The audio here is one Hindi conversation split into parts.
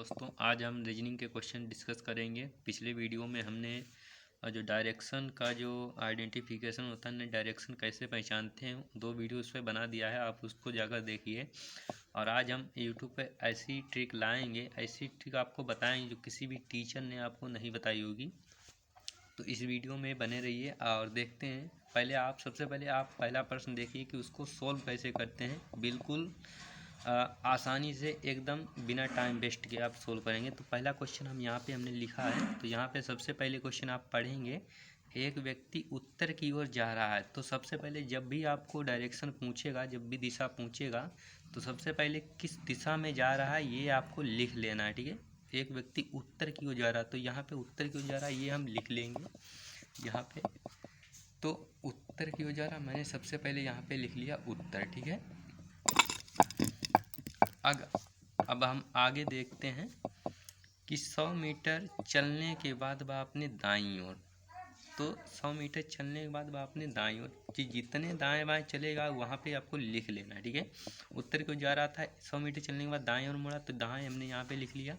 दोस्तों, आज हम रीजनिंग के क्वेश्चन डिस्कस करेंगे। पिछले वीडियो में हमने जो डायरेक्शन का जो आइडेंटिफिकेशन होता है, डायरेक्शन कैसे पहचानते हैं, 2 वीडियो उस पर बना दिया है, आप उसको जाकर देखिए। और आज हम यूट्यूब पे ऐसी ट्रिक लाएंगे, ऐसी ट्रिक आपको बताएंगे जो किसी भी टीचर ने आपको नहीं बताई होगी। तो इस वीडियो में बने रहिए और देखते हैं। सबसे पहले आप पहला प्रश्न देखिए कि उसको सोल्व कैसे करते हैं। बिल्कुल आसानी से एकदम बिना टाइम वेस्ट किए आप सोल्व करेंगे। तो पहला क्वेश्चन हमने लिखा है। तो यहाँ पे सबसे पहले क्वेश्चन आप पढ़ेंगे, एक व्यक्ति उत्तर की ओर जा रहा है। तो सबसे पहले जब भी आपको डायरेक्शन पूछेगा, जब भी दिशा पूछेगा, तो सबसे पहले किस दिशा में जा रहा है ये आपको लिख लेना है, ठीक है। एक व्यक्ति उत्तर की ओर जा रहा है, तो यहाँ पे उत्तर की ओर जा रहा है ये हम लिख लेंगे यहाँ पे। तो उत्तर की ओर जा रहा, मैंने सबसे पहले यहाँ पे लिख लिया उत्तर, ठीक है। अब हम आगे देखते हैं कि 100 मीटर चलने के बाद वह अपने दाईं ओर, तो 100 मीटर चलने के बाद वह अपने दाईं ओर, जितने दाएं बाएं चलेगा वहाँ पे आपको लिख लेना है, ठीक है। उत्तर को जा रहा था, 100 मीटर चलने के बाद दाएं ओर मुड़ा, तो दाएं हमने यहाँ पे लिख लिया।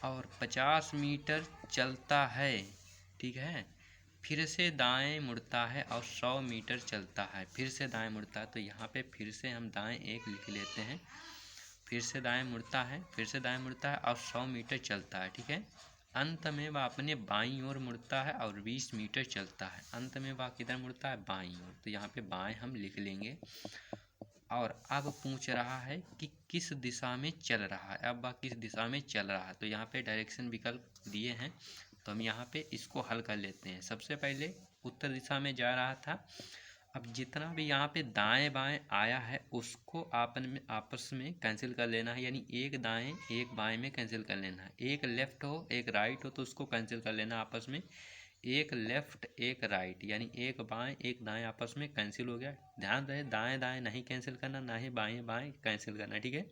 और 50 मीटर चलता है, ठीक है, फिर से दाएं मुड़ता है और 100 मीटर चलता है, फिर से दाएं मुड़ता है, तो यहाँ पे फिर से हम दाएं एक लिख लेते हैं। फिर से दाएं मुड़ता है, फिर से दाएं मुड़ता है और 100 मीटर चलता है, ठीक है। अंत में वह अपने बाईं ओर मुड़ता है और 20 मीटर चलता है। अंत में वह किधर मुड़ता है? बाईं ओर, तो यहाँ पे बाएं हम लिख लेंगे। और अब पूछ रहा है कि किस दिशा में चल रहा है। अब वह किस दिशा में चल रहा है, तो यहाँ पे डायरेक्शन विकल्प दिए हैं, तो हम यहाँ पे इसको हल कर लेते हैं। सबसे पहले उत्तर दिशा में जा रहा था। अब जितना भी यहाँ पे दाएं बाएं आया है उसको आपस में कैंसिल कर लेना है, यानी एक दाएं एक बाएं में कैंसिल कर लेना है। एक लेफ्ट हो एक राइट हो तो उसको कैंसिल कर लेना आपस में। एक लेफ्ट एक राइट, यानी एक बाएं एक दाएं आपस में कैंसिल हो गया। ध्यान रहे दाएं दाएं नहीं कैंसिल करना, ना ही बाएं बाएं कैंसिल करना, ठीक है।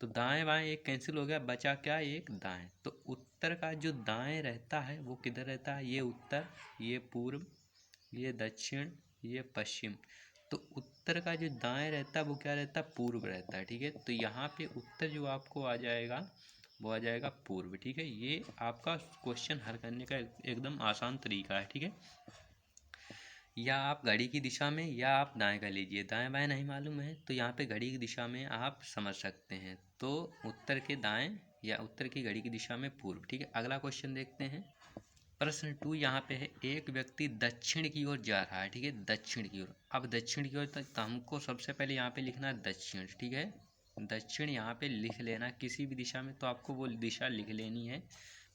तो दाएं बाएं एक कैंसिल हो गया, बचा क्या? एक दाएं। तो उत्तर का जो दाएं रहता है वो किधर रहता है? ये उत्तर, ये पूर्व, ये दक्षिण, ये पश्चिम। तो उत्तर का जो दाएं रहता है वो क्या रहता है? पूर्व रहता है, ठीक है। तो यहाँ पे उत्तर जो आपको आ जाएगा वो आ जाएगा पूर्व, ठीक है। ये आपका क्वेश्चन हल करने का एकदम आसान तरीका है, ठीक है। या आप घड़ी की दिशा में या आप दाएं कर लीजिए, दाएं बाएं नहीं मालूम है तो यहाँ पे घड़ी की दिशा में आप समझ सकते हैं। तो उत्तर के दाएं या उत्तर की घड़ी की दिशा में पूर्व, ठीक है। अगला क्वेश्चन देखते हैं। प्रश्न 2 यहाँ पे है, एक व्यक्ति दक्षिण की ओर जा रहा है, ठीक है, दक्षिण की ओर। अब दक्षिण की ओर तो हमको सबसे पहले यहाँ पे लिखना है दक्षिण, ठीक है। दक्षिण यहाँ पे लिख लेना, किसी भी दिशा में तो आपको वो दिशा लिख लेनी है।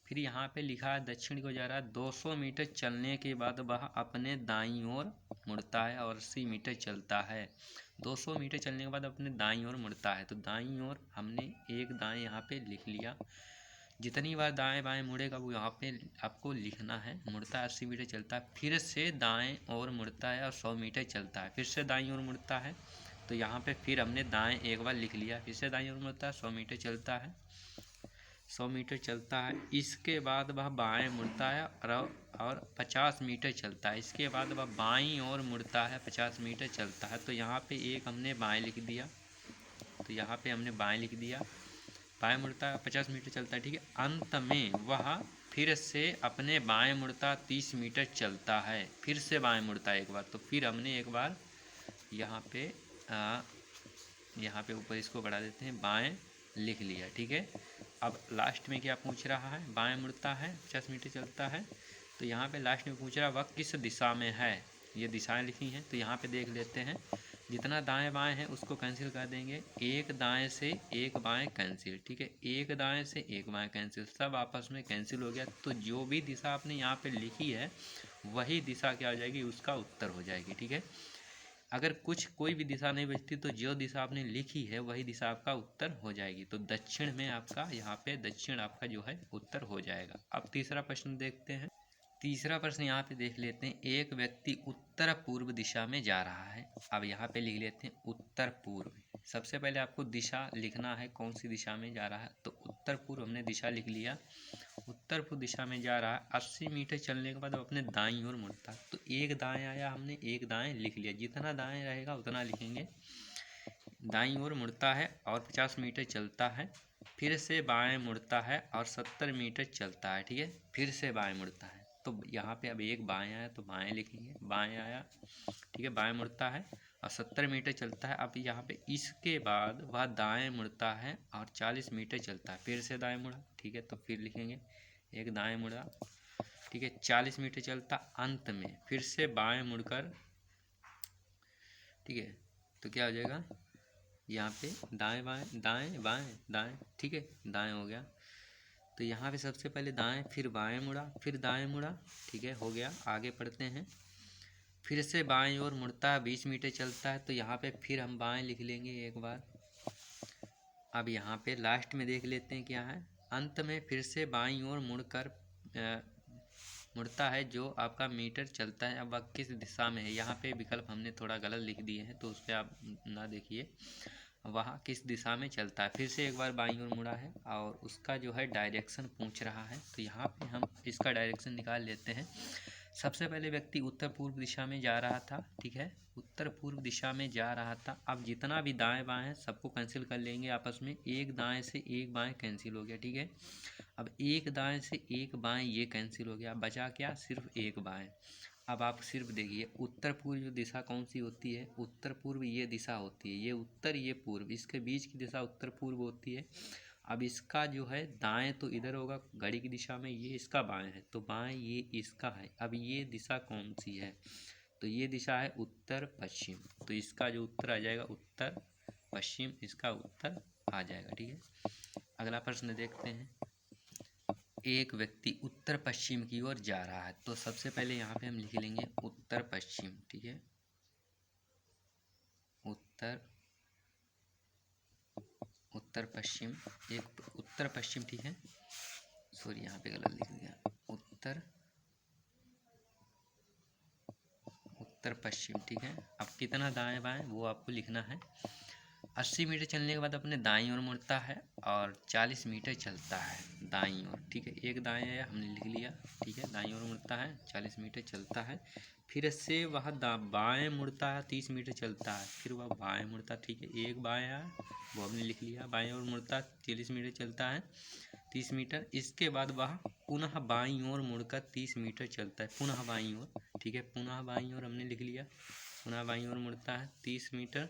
फिर यहाँ पे लिखा है दक्षिण की ओर जा रहा है, 200 मीटर चलने के बाद वह अपने दाईं ओर मुड़ता है और 80 मीटर चलता है। 200 मीटर चलने के बाद अपने दाईं ओर मुड़ता है, तो दाईं ओर हमने एक दाएं यहाँ पे लिख लिया। जितनी बार दाएं बाएं मुड़ेगा वो यहाँ पे आपको लिखना है। मुड़ता है 80 मीटर चलता है, फिर से दाएं और मुड़ता है और 100 मीटर चलता है, फिर से दाईं ओर मुड़ता है, तो यहाँ पे फिर हमने दाएं एक बार लिख लिया। फिर से दाईं ओर मुड़ता है, 100 मीटर चलता है, 100 मीटर चलता है। इसके बाद वह बाएं मुड़ता है और 50 मीटर चलता है। इसके बाद वह बाईं ओर मुड़ता है, 50 मीटर चलता है, तो यहाँ पे एक हमने बाएं लिख दिया। तो यहाँ पे हमने बाएं लिख दिया, बाएं मुड़ता है 50 मीटर चलता है, ठीक है। अंत में वह फिर से अपने बाएं मुड़ता 30 मीटर चलता है, फिर से बाएं मुड़ता है एक बार, तो फिर हमने एक बार यहाँ पे ऊपर इसको बढ़ा देते हैं, बाएं लिख लिया, ठीक है। अब लास्ट में क्या पूछ रहा है? बाएं मुड़ता है 50 मीटर चलता है, तो यहाँ पे लास्ट में पूछ रहा है वह किस दिशा में है। ये दिशाएं लिखी हैं, तो यहाँ पे देख लेते हैं। जितना दाएं बाएं है उसको कैंसिल कर देंगे, एक दाएं से एक बाएं कैंसिल, ठीक है। एक दाएं से एक बाएं कैंसिल, सब आपस में कैंसिल हो गया। तो जो भी दिशा आपने यहाँ पे लिखी है वही दिशा क्या हो जाएगी? उसका उत्तर हो जाएगी, ठीक है। अगर कोई भी दिशा नहीं बचती तो जो दिशा आपने लिखी है वही दिशा आपका उत्तर हो जाएगी। तो दक्षिण में आपका यहाँ पे दक्षिण आपका जो है उत्तर हो जाएगा। अब तीसरा प्रश्न देखते हैं। तीसरा प्रश्न यहाँ पे देख लेते हैं, एक व्यक्ति उत्तर पूर्व दिशा में जा रहा है। अब यहाँ पे लिख लेते हैं उत्तर पूर्व। सबसे पहले आपको दिशा लिखना है, कौन सी दिशा में जा रहा है, तो उत्तर पूर्व हमने दिशा लिख लिया। उत्तर पूर्व दिशा में जा रहा है, 80 मीटर चलने के बाद अपने दाईं ओर मुड़ता, तो एक दाएं आया, हमने एक दाएं लिख लिया। जितना दाएं रहेगा उतना लिखेंगे। दाईं ओर मुड़ता है और 50 मीटर चलता है, फिर से बाएं मुड़ता है और 70 मीटर चलता है। ठीक है, फिर से बाएं मुड़ता है, तो यहाँ पे अब एक बाएं आया तो बाएं लिखेंगे, बाएं आया। ठीक है, बाएं मुड़ता है और 70 मीटर चलता है। अब यहाँ पे इसके बाद वह दाएं मुड़ता है और 40 मीटर चलता है, फिर से दाएं मुड़ा। ठीक है, तो फिर लिखेंगे एक दाएं मुड़ा। ठीक है, 40 मीटर चलता, अंत में फिर से बाएं मुड़कर, ठीक है, तो क्या हो जाएगा यहाँ पे दाएं बाएं दाएं बाएं दाएं। ठीक है, दाएं हो गया, तो यहाँ पे सबसे पहले दाएं, फिर बाएं मुड़ा, फिर दाएं मुड़ा। ठीक है, हो गया। आगे पढ़ते हैं। फिर से बाएं ओर मुड़ता है, 20 मीटर चलता है, तो यहाँ पे फिर हम बाएं लिख लेंगे एक बार। अब यहाँ पे लास्ट में देख लेते हैं क्या है। अंत में फिर से बाईं ओर मुड़कर मुड़ता है जो आपका मीटर चलता है। अब वह किस दिशा में है, यहाँ पे विकल्प हमने थोड़ा गलत लिख दिए हैं, तो उस पर आप ना देखिए। वह किस दिशा में चलता है, फिर से एक बार बाईं ओर मुड़ा है और उसका जो है डायरेक्शन पूछ रहा है, तो यहाँ पे हम इसका डायरेक्शन निकाल लेते हैं। सबसे पहले व्यक्ति उत्तर पूर्व दिशा में जा रहा था। ठीक है, उत्तर पूर्व दिशा में जा रहा था। अब जितना भी दाएं बाएं है सबको कैंसिल कर लेंगे आपस में, एक दाएं से एक बाएं कैंसिल हो गया। ठीक है, अब एक दाएं से एक बाएं ये कैंसिल हो गया, बचा क्या, सिर्फ एक बाएं। अब आप सिर्फ देखिए उत्तर पूर्व दिशा कौन सी होती है, उत्तर पूर्व ये दिशा होती है, ये उत्तर ये पूर्व, इसके बीच की दिशा उत्तर पूर्व होती है। अब इसका जो है दाएं तो इधर होगा घड़ी की दिशा में, ये इसका बाएं है, तो बाएं ये इसका है। अब ये दिशा कौन सी है, तो ये दिशा है उत्तर पश्चिम, तो इसका जो उत्तर आ जाएगा उत्तर पश्चिम, इसका उत्तर आ जाएगा। ठीक है, अगला प्रश्न देखते हैं। एक व्यक्ति उत्तर पश्चिम की ओर जा रहा है, तो सबसे पहले यहाँ पे हम लिख लेंगे उत्तर पश्चिम। ठीक है, उत्तर पश्चिम, एक उत्तर पश्चिम। ठीक है, सॉरी यहाँ पे गलत लिख दिया, उत्तर पश्चिम। ठीक है, अब कितना दाएं बाएं वो आपको लिखना है। 80 मीटर चलने के बाद अपने दाईं ओर मुड़ता है और 40 मीटर चलता है दाईं ओर। ठीक है, एक दाएं आया हमने लिख लिया। ठीक है, दाईं ओर मुड़ता है, 40 मीटर चलता है, फिर से वह बाएं मुड़ता है, 30 मीटर चलता है, फिर वह बाएं मुड़ता। ठीक है, एक बाएं आया वो हमने लिख लिया, बाएं ओर मुड़ता 40 मीटर चलता है, 30 मीटर। इसके बाद वह पुनः बाईं ओर मुड़कर 30 मीटर चलता है, पुनः बाईं ओर। ठीक है, पुनः बाईं ओर हमने लिख लिया, पुनः बाईं ओर मुड़ता है 30 मीटर,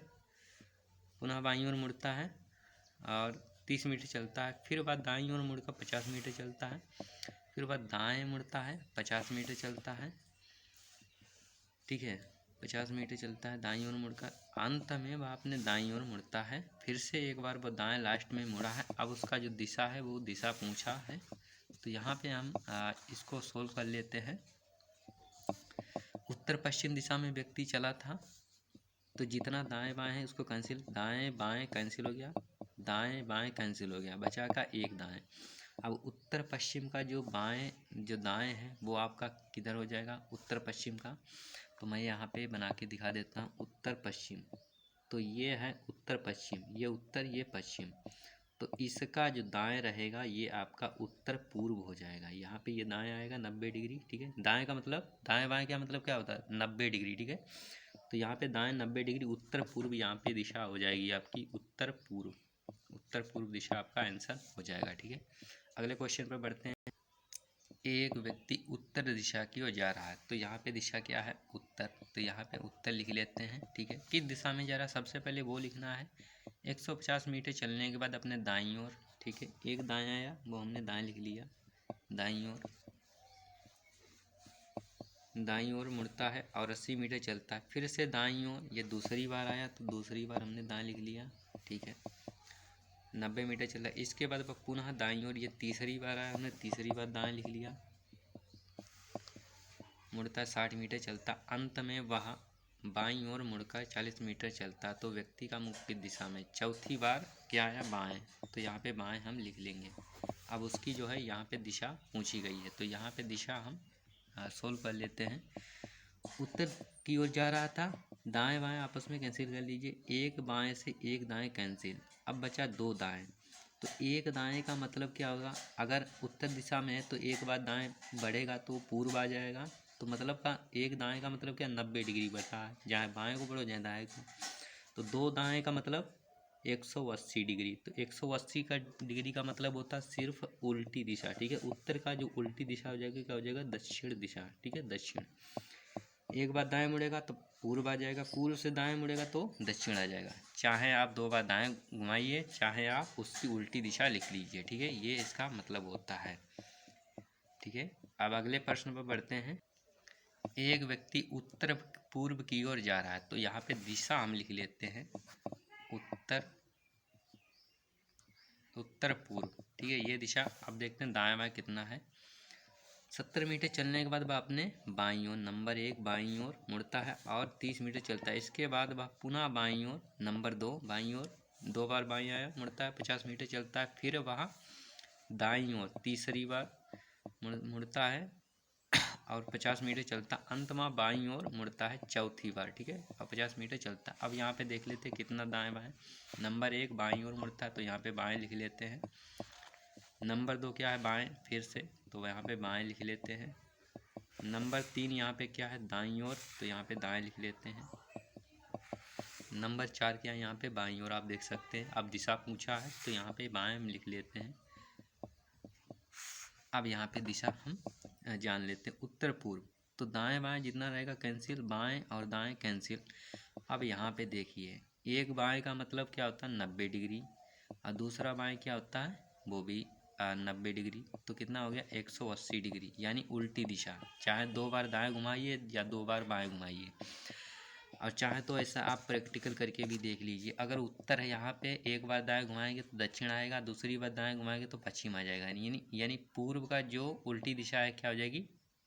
पुनः बाईं ओर मुड़ता है और 30 मीटर चलता है, फिर वह दाईं ओर मुड़कर 50 मीटर चलता है, फिर वह दाएं मुड़ता है 50 मीटर चलता है। ठीक है, 50 मीटर चलता है दाईं ओर मुड़कर, अंत में वह अपने दाईं ओर मुड़ता है, फिर से एक बार वह दाएं लास्ट में मुड़ा है। अब उसका जो दिशा है वो दिशा पूछा है, तो यहाँ पे हम इसको सोल्व कर लेते हैं। उत्तर पश्चिम दिशा में व्यक्ति चला था, तो जितना दाएं बाएं है उसको कैंसिल, दाएं बाएं कैंसिल हो गया, दाएं बाएं कैंसिल हो गया, बचा का एक दाएं। अब उत्तर पश्चिम का जो बाएं जो दाएं है वो आपका किधर हो जाएगा, उत्तर पश्चिम का। तो मैं यहाँ पे बना के दिखा देता हूँ उत्तर पश्चिम, तो ये है उत्तर पश्चिम, ये उत्तर ये पश्चिम, तो इसका जो दाएं रहेगा ये आपका उत्तर पूर्व हो जाएगा। यहाँ पे ये दाएं आएगा 90 डिग्री। ठीक है, दाएं का मतलब दाएं बाएं क्या मतलब क्या होता है, 90 डिग्री। ठीक है, तो यहाँ पे दाएं 90 डिग्री, उत्तर पूर्व यहाँ पे दिशा हो जाएगी आपकी उत्तर पूर्व, उत्तर पूर्व दिशा आपका आंसर हो जाएगा। ठीक है, अगले क्वेश्चन पर बढ़ते हैं। एक व्यक्ति उत्तर दिशा की ओर जा रहा है, तो यहाँ पे दिशा क्या है, उत्तर, तो यहाँ पे उत्तर लिख लेते हैं। ठीक है, किस दिशा में जा रहा है सबसे पहले वो लिखना है। 150 मीटर चलने के बाद अपने दाईं ओर। ठीक है, एक दाएं आया वो हमने दाएं लिख लिया, दाईं ओर, दाईं ओर मुड़ता है और 80 मीटर चलता है, फिर से दाईं ओर, ये दूसरी बार आया तो दूसरी बार हमने दाएं लिख लिया। ठीक है, 90 मीटर चला, इसके बाद पुनः दाईं ओर, ये तीसरी बार आया हमने तीसरी बार दाएं लिख लिया, मुड़ता 60 मीटर चलता, अंत में वह बाईं ओर मुड़कर 40 मीटर चलता, तो व्यक्ति का मुख किस दिशा में, चौथी बार क्या आया, बाएं, तो यहाँ पे बाएं हम लिख लेंगे। अब उसकी जो है यहाँ पे दिशा पूछी गई है, तो यहाँ पे दिशा हम सोल्व कर लेते हैं। उत्तर की ओर जा रहा था, दाएं बाएं आपस में कैंसिल कर लीजिए, एक बाएं से एक दाएं कैंसिल, अब बचा दो दाएं, तो एक दाएं का मतलब क्या होगा, अगर उत्तर दिशा में है तो एक बार दाएं बढ़ेगा तो पूर्व आ जाएगा, तो मतलब का एक दाएं का मतलब क्या, 90 डिग्री बढ़ता है, चाहे बाएं को बढ़ो चाहे दाएं को, तो दो दाएं का मतलब 180 डिग्री। तो 180 का डिग्री का मतलब होता है सिर्फ उल्टी दिशा, ठीक है। उत्तर का जो उल्टी दिशा हो जाएगी क्या हो जाएगा, दक्षिण दिशा, ठीक है, दक्षिण। एक बार दाएं मुड़ेगा तो पूर्व आ जाएगा, पूर्व से दाएं मुड़ेगा तो दक्षिण आ जाएगा। चाहे आप 2 बार दाएं घुमाइए, चाहे आप उसकी उल्टी दिशा लिख लीजिए, ठीक है, ये इसका मतलब होता है, ठीक है। अब अगले प्रश्न पर बढ़ते हैं। एक व्यक्ति उत्तर पूर्व की ओर जा रहा है, तो यहाँ पे दिशा हम लिख लेते हैं उत्तर पूर्व, ठीक है, ये दिशा। अब देखते हैं दाएं बाएं कितना है। 70 मीटर चलने के बाद वह अपने बाईं ओर नंबर 1 बाईं ओर मुड़ता है और 30 मीटर चलता है। इसके बाद वह पुनः बाईं ओर नंबर 2 बाईं ओर 2 बार बाईं आया मुड़ता है, 50 मीटर चलता है। फिर वह दाईं ओर तीसरी बार मुड़ता है और 50 मीटर चलता, अंत में बाईं ओर मुड़ता है चौथी बार, ठीक है, और 50 मीटर चलता। अब यहाँ पे देख लेते हैं कितना दाएं बाएं। नंबर 1 बाईं ओर मुड़ता है, तो यहाँ पे बाएं लिख लेते हैं। नंबर 2 क्या है, बाएं फिर से, तो यहाँ पे बाएं लिख लेते हैं। नंबर 3 यहाँ पे क्या है, दाईं ओर, तो यहाँ पे दाएं लिख लेते हैं। नंबर 4 क्या है, यहाँ पे बाईं ओर, आप देख सकते हैं। अब दिशा पूछा है तो यहाँ पे बाएं हम लिख लेते हैं। अब यहाँ पे दिशा हम जान लेते हैं, उत्तर पूर्व, तो दाएं बाएं जितना रहेगा कैंसिल, बाएं और दाएं कैंसिल। अब यहाँ पे देखिए, एक बाएं का मतलब क्या होता है 90 डिग्री, और दूसरा बाएं क्या होता है वो भी 90 डिग्री। तो कितना हो गया 180 डिग्री, यानी उल्टी दिशा। चाहे 2 बार दाएं घुमाइए या 2 बार बाएं घुमाइए, और चाहे तो ऐसा आप प्रैक्टिकल करके भी देख लीजिए। अगर उत्तर है यहाँ पे, एक बार दाएं घुमाएंगे तो दक्षिण आएगा, दूसरी बार दाएं घुमाएंगे तो पश्चिम आ जाएगा, यानी पूर्व का जो उल्टी दिशा है क्या हो जाएगी,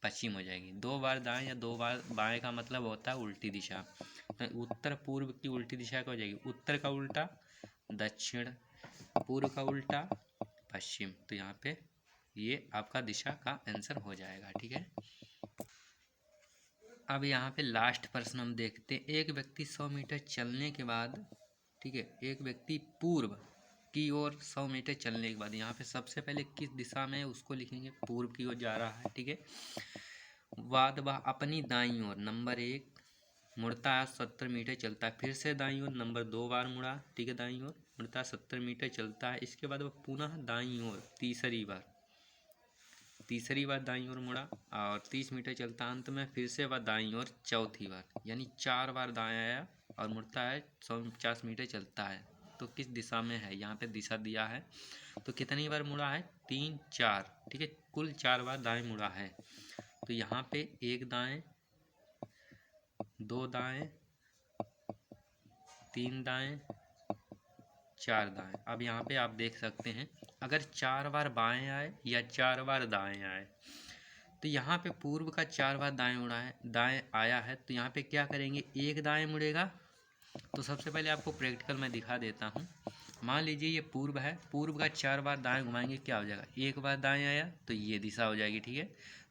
पश्चिम हो जाएगी। 2 बार दाएं या 2 बार बाएं का मतलब होता है उल्टी दिशा। तो उत्तर पूर्व की उल्टी दिशा क्या हो जाएगी, उत्तर का उल्टा दक्षिण, पूर्व का उल्टा पश्चिम। तो यहाँ पे ये आपका दिशा का आंसर हो जाएगा, ठीक है। अब यहाँ पे लास्ट प्रश्न हम देखते हैं। एक व्यक्ति 100 मीटर चलने के बाद, ठीक है, एक व्यक्ति पूर्व की ओर 100 मीटर चलने के बाद, यहाँ पे सबसे पहले किस दिशा में है उसको लिखेंगे, पूर्व की ओर जा रहा है, ठीक है। बाद वह अपनी दाईं ओर नंबर 1 मुड़ता है, 70 मीटर चलता है। फिर से दाईं ओर नंबर 2 बार मुड़ा, ठीक है, दाईं ओर मुड़ता है, 70 मीटर चलता है। इसके बाद वह पुनः दाईं ओर तीसरी बार दाईं ओर मुड़ा और 30 मीटर चलता। अंत में फिर से वह दाईं ओर चौथी बार, यानी 4 बार दाएं आया और मुड़ता है, 150 मीटर चलता है। तो किस दिशा में है, यहाँ पे दिशा दिया है। तो कितनी बार मुड़ा है, 3 4, ठीक है, कुल 4 बार दाएं मुड़ा है। तो यहाँ पे 1 दाएं, 2 दाएं, 3 दाएं, 4 दाएं। अब यहाँ पे आप देख सकते हैं, अगर 4 बार बाएं आए या 4 बार दाएं आए, तो यहाँ पे पूर्व का 4 बार दाएं आया है, तो यहाँ पे क्या करेंगे, 1 दाएं मुड़ेगा। तो सबसे पहले आपको प्रैक्टिकल में दिखा देता हूँ। मान लीजिए ये पूर्व है, पूर्व का 4 बार दाएं घुमाएंगे, क्या हो जाएगा, 1 बार दाएं आया तो ये दिशा हो जाएगी, ठीक है।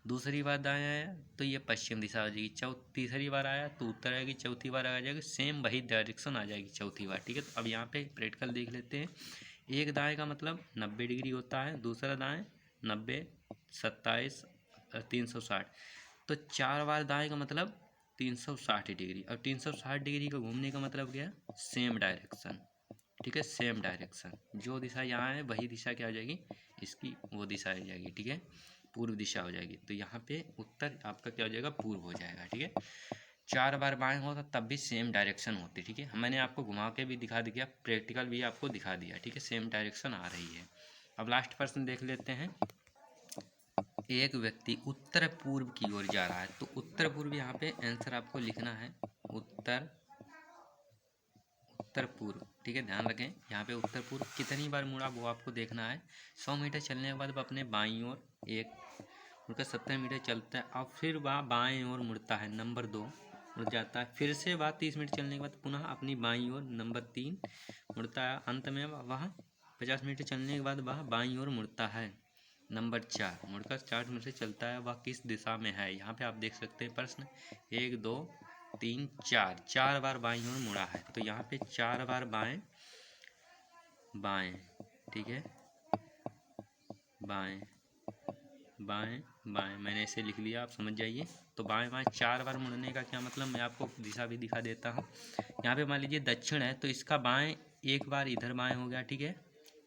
दूसरी बार दाएं आया तो ये पश्चिम दिशा हो जाएगी। तीसरी बार आया तो उत्तर आएगी, चौथी बार आ जाएगी, सेम वही डायरेक्शन आ जाएगी चौथी बार, ठीक है। तो अब यहाँ पे प्रैक्टिकल देख लेते हैं। एक दाएं का मतलब 90 डिग्री होता है, दूसरा दाएं 90, 27, 360। तो 4 बार दाएं का मतलब 360 डिग्री, और 360 डिग्री का घूमने का मतलब क्या है, सेम डायरेक्शन, ठीक है, सेम डायरेक्शन। जो दिशा यहाँ है वही दिशा क्या हो जाएगी, इसकी वो दिशा आ जाएगी, ठीक है, पूर्व दिशा हो जाएगी। तो यहाँ पे उत्तर आपका क्या हो जाएगा, पूर्व हो जाएगा, ठीक है। 4 बार बाएं होता तब भी सेम डायरेक्शन होती, ठीक है। मैंने आपको घुमा के भी दिखा दिया, प्रैक्टिकल भी आपको दिखा दिया, ठीक है, सेम डायरेक्शन आ रही है। अब लास्ट प्रश्न देख लेते हैं। एक व्यक्ति उत्तर पूर्व की ओर जा रहा है, तो उत्तर पूर्व यहाँ पे आंसर आपको लिखना है, उत्तर पूर्व, ठीक है, ध्यान रखें। यहाँ पे उत्तर पूर्व कितनी बार मुड़ा वो आपको देखना है। 100 मीटर चलने के बाद वह अपने बाईं ओर एक मुड़कर 70 मीटर चलता है, और फिर वह बाएं ओर मुड़ता है, नंबर 2 मुड़ जाता है। फिर से वह 30 मिनट चलने के बाद पुनः अपनी बाईं ओर नंबर 3 मुड़ता है। अंत में वह 50 मीटर चलने के बाद वह बाईं ओर मुड़ता है, नंबर 4 मुड़कर 60 मिनट से चलता है। वह किस दिशा में है, यहाँ पे आप देख सकते हैं प्रश्न 1 2 3 4 बार बाईं ओर मुड़ा है। तो यहाँ पे 4 बार बाएं, ठीक है, बाएं बाएं बाएं, मैंने इसे लिख लिया, आप समझ जाइए। तो बाएं बाएं 4 बार मुड़ने का क्या मतलब, मैं आपको दिशा भी दिखा देता हूँ। यहाँ पे मान लीजिए दक्षिण है, तो इसका बाएं एक बार इधर बाएं हो गया, ठीक है,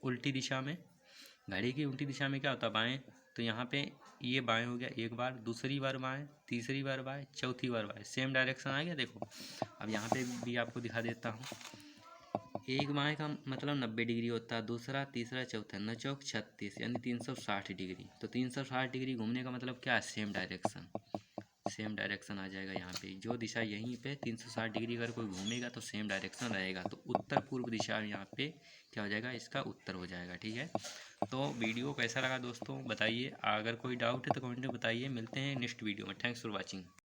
उल्टी दिशा में। घड़ी की उल्टी दिशा में क्या होता है, बाएं। तो यहाँ पे ये बाएं हो गया एक बार, दूसरी बार बाएं, तीसरी बार बाएं, चौथी बार बाएं, सेम डायरेक्शन आ गया। देखो अब यहाँ पे भी आपको दिखा देता हूँ। एक बाएं का मतलब 90 डिग्री होता है, दूसरा, तीसरा, चौथा, 9 चौक 36 यानी 360 डिग्री। तो 360 डिग्री घूमने का मतलब क्या है, सेम डायरेक्शन। सेम डायरेक्शन आ जाएगा यहाँ पे, जो दिशा यहीं पे 360 डिग्री अगर कोई घूमेगा तो सेम डायरेक्शन रहेगा। तो उत्तर पूर्व दिशा यहाँ पे क्या हो जाएगा, इसका उत्तर हो जाएगा, ठीक है। तो वीडियो कैसा लगा दोस्तों बताइए, अगर कोई डाउट है तो कमेंट में बताइए। मिलते हैं नेक्स्ट वीडियो में। Thanks for watching.